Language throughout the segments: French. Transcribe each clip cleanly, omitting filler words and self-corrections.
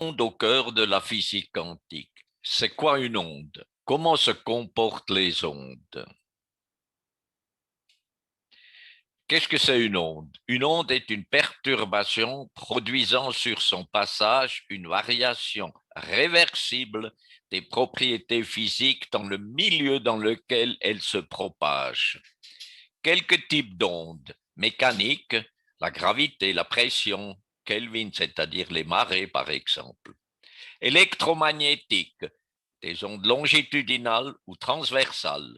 Onde au cœur de la physique quantique. C'est quoi une onde? Comment se comportent les ondes? Qu'est-ce que c'est une onde? Une onde est une perturbation produisant sur son passage une variation réversible des propriétés physiques dans le milieu dans lequel elle se propage. Quelques types d'ondes mécaniques, la gravité, la pression, Kelvin, c'est-à-dire les marées par exemple. Électromagnétiques, des ondes longitudinales ou transversales,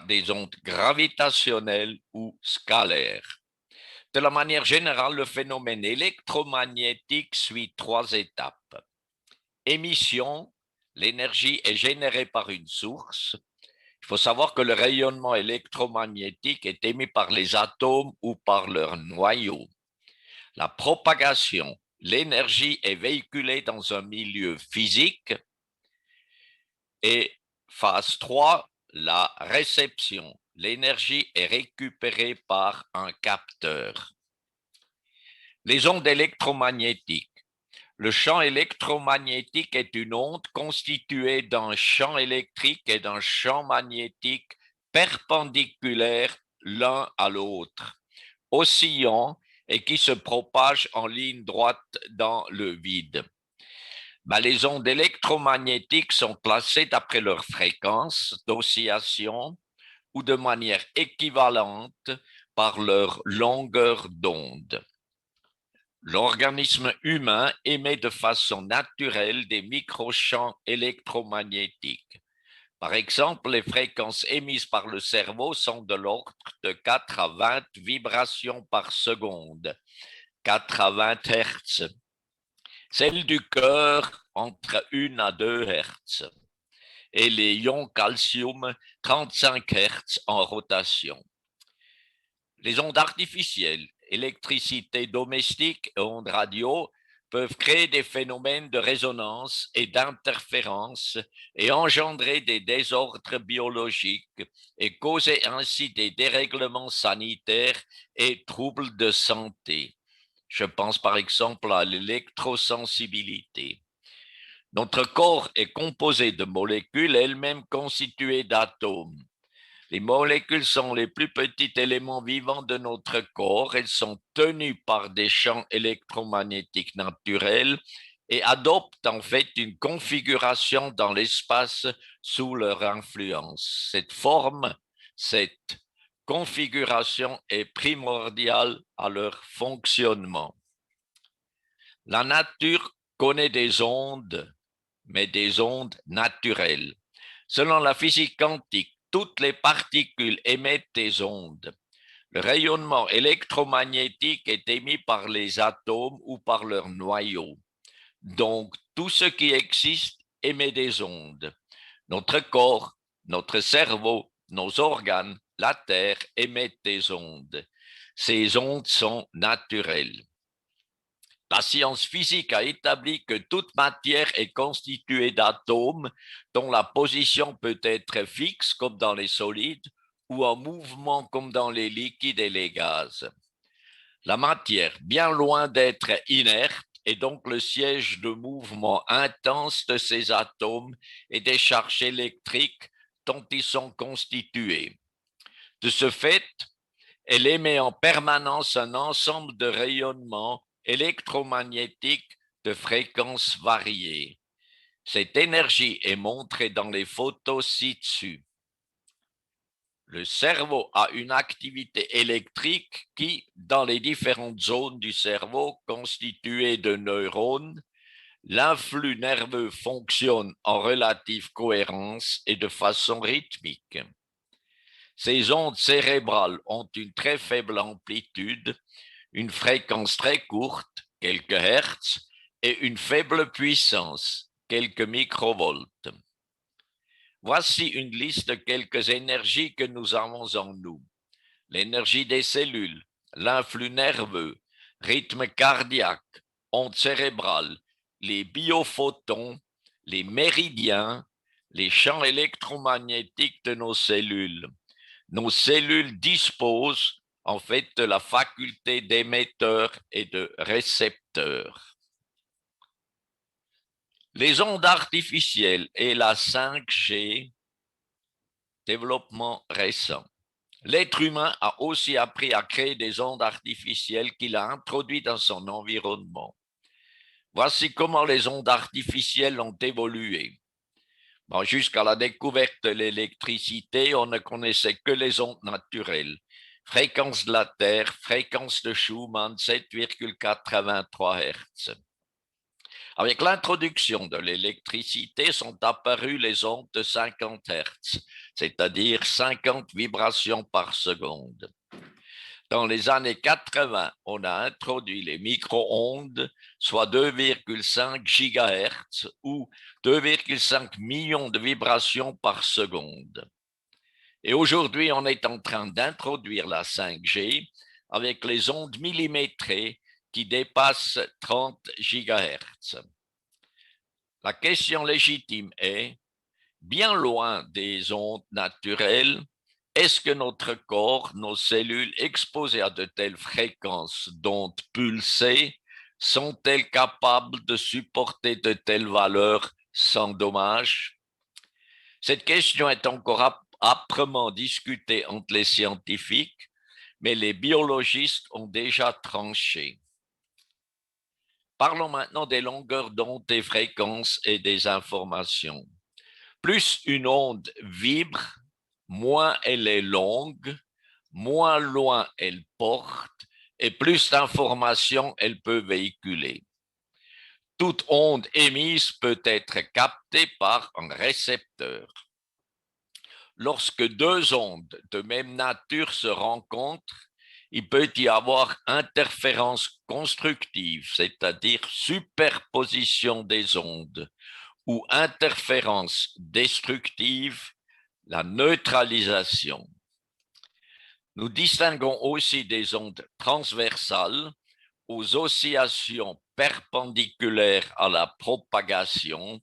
des ondes gravitationnelles ou scalaires. De la manière générale, le phénomène électromagnétique suit trois étapes. Émission, l'énergie est générée par une source. Il faut savoir que le rayonnement électromagnétique est émis par les atomes ou par leurs noyaux. La propagation, l'énergie est véhiculée dans un milieu physique. Et phase 3, la réception. L'énergie est récupérée par un capteur. Les ondes électromagnétiques. Le champ électromagnétique est une onde constituée d'un champ électrique et d'un champ magnétique perpendiculaires l'un à l'autre, oscillant et qui se propagent en ligne droite dans le vide. Les ondes électromagnétiques sont classées d'après leur fréquence d'oscillation ou de manière équivalente par leur longueur d'onde. L'organisme humain émet de façon naturelle des microchamps électromagnétiques. Par exemple, les fréquences émises par le cerveau sont de l'ordre de 4 à 20 vibrations par seconde, 4 à 20 Hertz. Celle du cœur entre 1 à 2 Hertz et les ions calcium 35 Hertz en rotation. Les ondes artificielles, électricité domestique et ondes radio peuvent créer des phénomènes de résonance et d'interférence et engendrer des désordres biologiques et causer ainsi des dérèglements sanitaires et troubles de santé. Je pense par exemple à l'électrosensibilité. Notre corps est composé de molécules elles-mêmes constituées d'atomes. Les molécules sont les plus petits éléments vivants de notre corps. Elles sont tenues par des champs électromagnétiques naturels et adoptent en fait une configuration dans l'espace sous leur influence. Cette forme, cette configuration est primordiale à leur fonctionnement. La nature connaît des ondes, mais des ondes naturelles. Selon la physique quantique, toutes les particules émettent des ondes. Le rayonnement électromagnétique est émis par les atomes ou par leurs noyaux. Donc, tout ce qui existe émet des ondes. Notre corps, notre cerveau, nos organes, la Terre émettent des ondes. Ces ondes sont naturelles. La science physique a établi que toute matière est constituée d'atomes dont la position peut être fixe comme dans les solides ou en mouvement comme dans les liquides et les gaz. La matière, bien loin d'être inerte, est donc le siège de mouvement intense de ces atomes et des charges électriques dont ils sont constitués. De ce fait, elle émet en permanence un ensemble de rayonnements électromagnétiques de fréquences variées. Cette énergie est montrée dans les photos ci-dessus. Le cerveau a une activité électrique qui, dans les différentes zones du cerveau constituées de neurones, l'influx nerveux fonctionne en relative cohérence et de façon rythmique. Ces ondes cérébrales ont une très faible amplitude, une fréquence très courte, quelques hertz, et une faible puissance, quelques microvolts. Voici une liste de quelques énergies que nous avons en nous. L'énergie des cellules, l'influx nerveux, rythme cardiaque, ondes cérébrales, les biophotons, les méridiens, les champs électromagnétiques de nos cellules. Nos cellules disposent en fait de la faculté d'émetteur et de récepteur. Les ondes artificielles et la 5G, développement récent. L'être humain a aussi appris à créer des ondes artificielles qu'il a introduites dans son environnement. Voici comment les ondes artificielles ont évolué. Bon, jusqu'à la découverte de l'électricité, on ne connaissait que les ondes naturelles. Fréquence de la Terre, fréquence de Schumann, 7,83 Hz. Avec l'introduction de l'électricité sont apparues les ondes de 50 Hz, c'est-à-dire 50 vibrations par seconde. Dans les années 80, on a introduit les micro-ondes, soit 2,5 GHz ou 2,5 millions de vibrations par seconde. Et aujourd'hui, on est en train d'introduire la 5G avec les ondes millimétrées qui dépassent 30 GHz. La question légitime est, bien loin des ondes naturelles, est-ce que notre corps, nos cellules exposées à de telles fréquences d'ondes pulsées, sont-elles capables de supporter de telles valeurs sans dommage? Cette question est encore âprement discutée entre les scientifiques, mais les biologistes ont déjà tranché. Parlons maintenant des longueurs d'onde, des fréquences et des informations. Plus une onde vibre, moins elle est longue, moins loin elle porte et plus d'informations elle peut véhiculer. Toute onde émise peut être captée par un récepteur. Lorsque deux ondes de même nature se rencontrent, il peut y avoir interférence constructive, c'est-à-dire superposition des ondes, ou interférence destructive, la neutralisation. Nous distinguons aussi des ondes transversales aux oscillations perpendiculaires à la propagation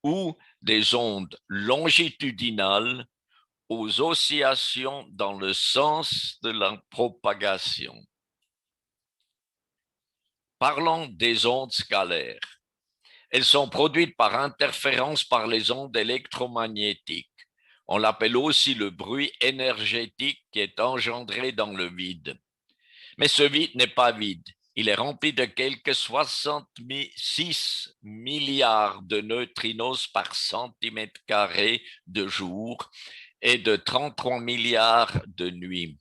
ou des ondes longitudinales aux oscillations dans le sens de la propagation. Parlons des ondes scalaires. Elles sont produites par interférence par les ondes électromagnétiques. On l'appelle aussi le bruit énergétique qui est engendré dans le vide. Mais ce vide n'est pas vide. Il est rempli de quelques 66 milliards de neutrinos par centimètre carré de jour et de 33 milliards de nuit.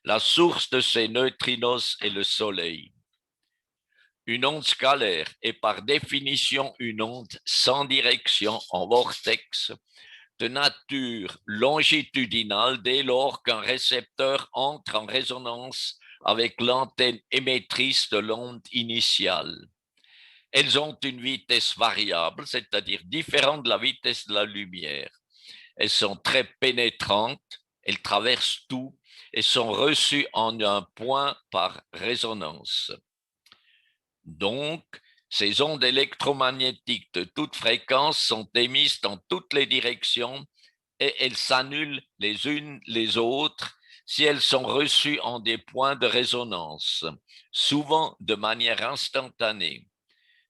La source de ces neutrinos est le Soleil. Une onde scalaire est par définition une onde sans direction en vortex de nature longitudinale dès lors qu'un récepteur entre en résonance avec l'antenne émettrice de l'onde initiale. Elles ont une vitesse variable, c'est-à-dire différente de la vitesse de la lumière. Elles sont très pénétrantes, elles traversent tout et sont reçues en un point par résonance. Donc, ces ondes électromagnétiques de toute fréquence sont émises dans toutes les directions et elles s'annulent les unes les autres si elles sont reçues en des points de résonance, souvent de manière instantanée.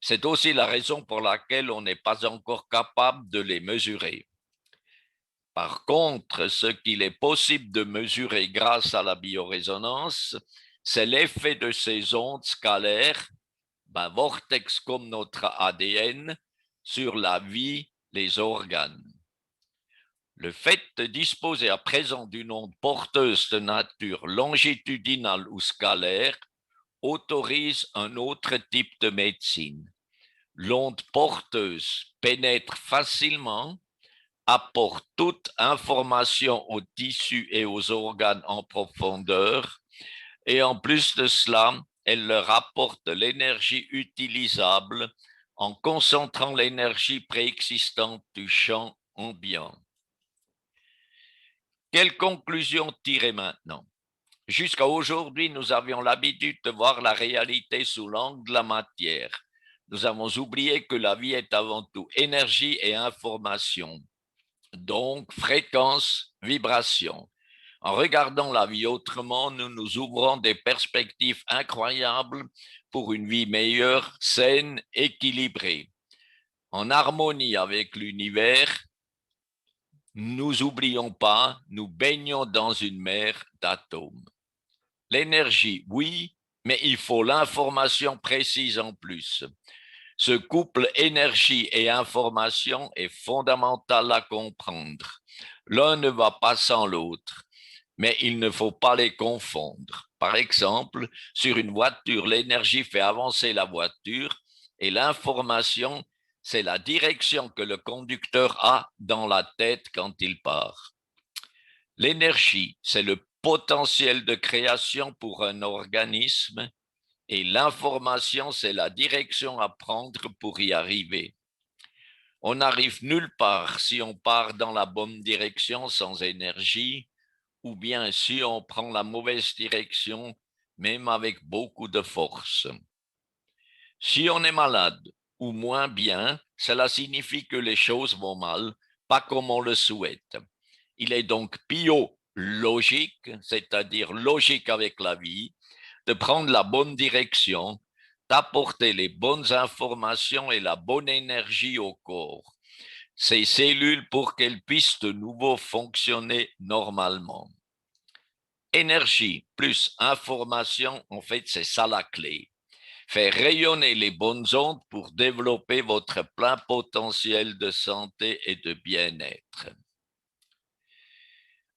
C'est aussi la raison pour laquelle on n'est pas encore capable de les mesurer. Par contre, ce qu'il est possible de mesurer grâce à la biorésonance, c'est l'effet de ces ondes scalaires, vortex comme notre ADN, sur la vie, les organes. Le fait de disposer à présent d'une onde porteuse de nature longitudinale ou scalaire autorise un autre type de médecine. L'onde porteuse pénètre facilement, apporte toute information aux tissus et aux organes en profondeur, et en plus de cela, elle leur apporte de l'énergie utilisable en concentrant l'énergie préexistante du champ ambiant. Quelle conclusion tirer maintenant? Jusqu'à aujourd'hui, nous avions l'habitude de voir la réalité sous l'angle de la matière. Nous avons oublié que la vie est avant tout énergie et information, donc fréquence, vibration. En regardant la vie autrement, nous nous ouvrons des perspectives incroyables pour une vie meilleure, saine, équilibrée. en harmonie avec l'univers, nous oublions pas, nous baignons dans une mer d'atomes. L'énergie, oui, mais il faut l'information précise en plus. Ce couple énergie et information est fondamental à comprendre. L'un ne va pas sans l'autre, mais il ne faut pas les confondre. Par exemple, sur une voiture, l'énergie fait avancer la voiture et l'information, c'est la direction que le conducteur a dans la tête quand il part. L'énergie, c'est le potentiel de création pour un organisme et l'information, c'est la direction à prendre pour y arriver. On n'arrive nulle part si on part dans la bonne direction sans énergie, ou bien si on prend la mauvaise direction, même avec beaucoup de force. Si on est malade ou moins bien, cela signifie que les choses vont mal, pas comme on le souhaite. Il est donc biologique, c'est-à-dire logique avec la vie, de prendre la bonne direction, d'apporter les bonnes informations et la bonne énergie au corps, ces cellules pour qu'elles puissent de nouveau fonctionner normalement. Énergie plus information, en fait, c'est ça la clé. Faire rayonner les bonnes ondes pour développer votre plein potentiel de santé et de bien-être.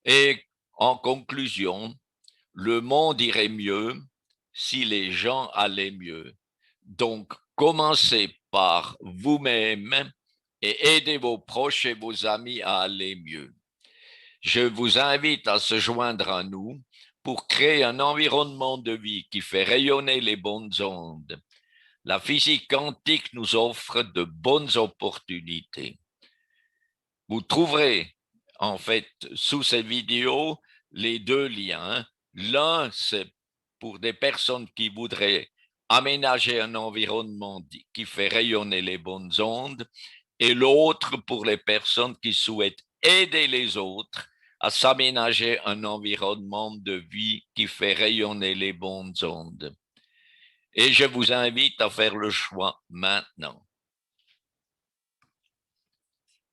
Et en conclusion, le monde irait mieux si les gens allaient mieux. Donc, commencez par vous-même et aidez vos proches et vos amis à aller mieux. Je vous invite à se joindre à nous pour créer un environnement de vie qui fait rayonner les bonnes ondes. La physique quantique nous offre de bonnes opportunités. Vous trouverez en fait sous cette vidéo les deux liens. L'un, c'est pour des personnes qui voudraient aménager un environnement qui fait rayonner les bonnes ondes, et l'autre pour les personnes qui souhaitent aider les autres à s'aménager un environnement de vie qui fait rayonner les bonnes ondes. Et je vous invite à faire le choix maintenant.